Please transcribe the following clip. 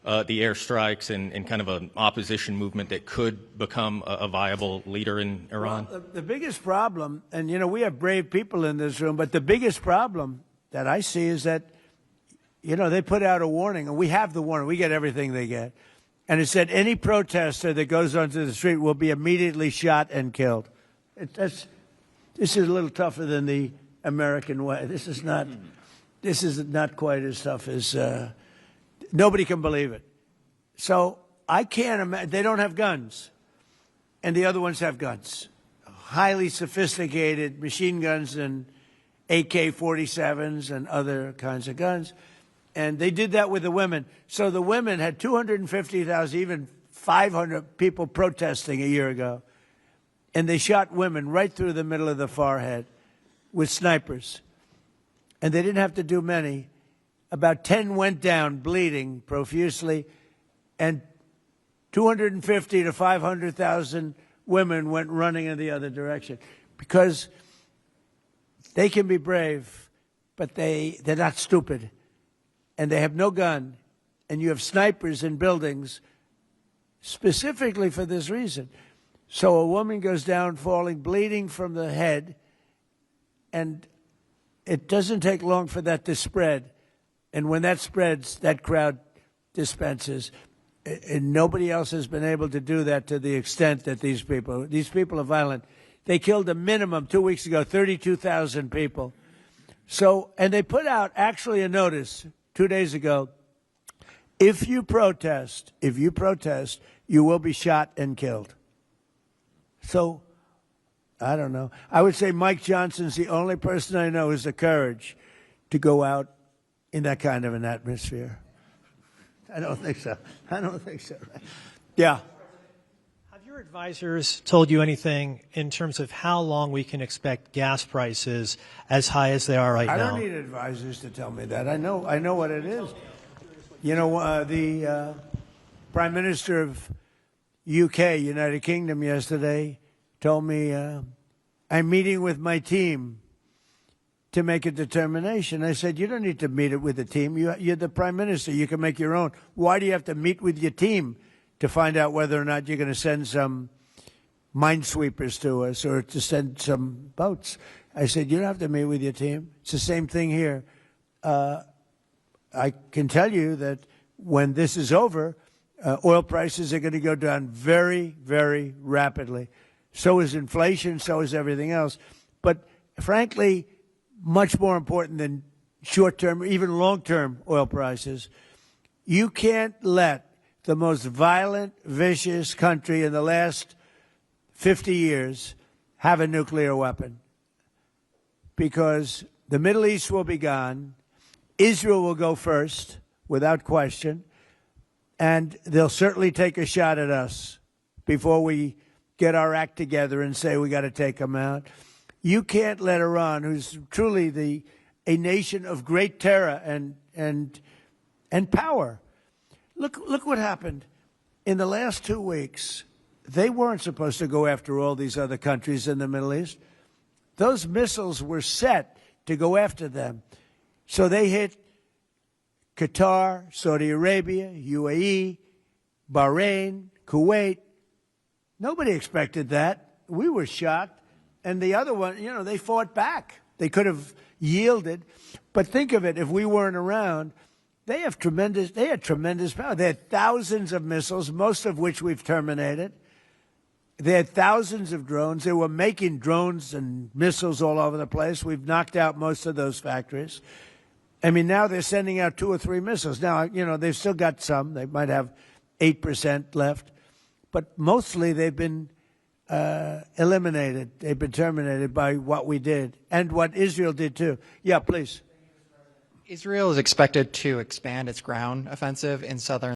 the airstrikes and kind of an opposition movement that could become a viable leader in Iran? Well, the biggest problem, and you know, we have brave people in this room, but the biggest problem that I see is that, you know, they put out a warning, and we have the warning. We get everything they get. And it said any protester that goes onto the street will be immediately shot and killed. This is a little tougher than the American way. This is not quite as tough as, nobody can believe it. So I can't imagine, they don't have guns, and the other ones have guns. Highly sophisticated machine guns and AK-47s and other kinds of guns. And they did that with the women. So the women had 250,000, even 500 people protesting a year ago. And they shot women right through the middle of the forehead with snipers. And they didn't have to do many. About 10 went down bleeding profusely. And 250 to 500,000 women went running in the other direction. Because they can be brave, but they're not stupid. And they have no gun, and you have snipers in buildings specifically for this reason. So a woman goes down falling, bleeding from the head, and it doesn't take long for that to spread. And when that spreads, that crowd dispenses. And nobody else has been able to do that to the extent that these people are violent. They killed a minimum 2 weeks ago, 32,000 people. So, and they put out actually a notice 2 days ago, if you protest, you will be shot and killed. So, I don't know. I would say Mike Johnson's the only person I know who has the courage to go out in that kind of an atmosphere. I don't think so. Yeah. Have your advisors told you anything in terms of how long we can expect gas prices as high as they are right now? I don't need advisors to tell me that. I know what it is. You know, the Prime Minister of UK, United Kingdom, yesterday told me, I'm meeting with my team to make a determination. I said, you don't need to meet it with the team. You're the Prime Minister. You can make your own. Why do you have to meet with your team to find out whether or not you're going to send some minesweepers to us or to send some boats? I said, you don't have to meet with your team. It's the same thing here. I can tell you that when this is over, oil prices are going to go down very, very rapidly. So is inflation, so is everything else. But frankly, much more important than short-term, even long-term oil prices, you can't let the most violent, vicious country in the last 50 years have a nuclear weapon. Because the Middle East will be gone, Israel will go first, without question, and they'll certainly take a shot at us before we get our act together and say we got to take them out. You can't let Iran, who's truly a nation of great terror and power. Look what happened in the last 2 weeks. They weren't supposed to go after all these other countries in the Middle East. Those missiles were set to go after them. So they hit Qatar, Saudi Arabia, UAE, Bahrain, Kuwait. Nobody expected that. We were shocked. And the other one, you know, they fought back. They could have yielded. But think of it, if we weren't around, they had tremendous power. They had thousands of missiles, most of which we've terminated. They had thousands of drones. They were making drones and missiles all over the place. We've knocked out most of those factories. I mean, now they're sending out 2 or 3 missiles. Now, you know, they've still got some. They might have 8% left. But mostly they've been eliminated. They've been terminated by what we did and what Israel did, too. Yeah, please. Israel is expected to expand its ground offensive in southern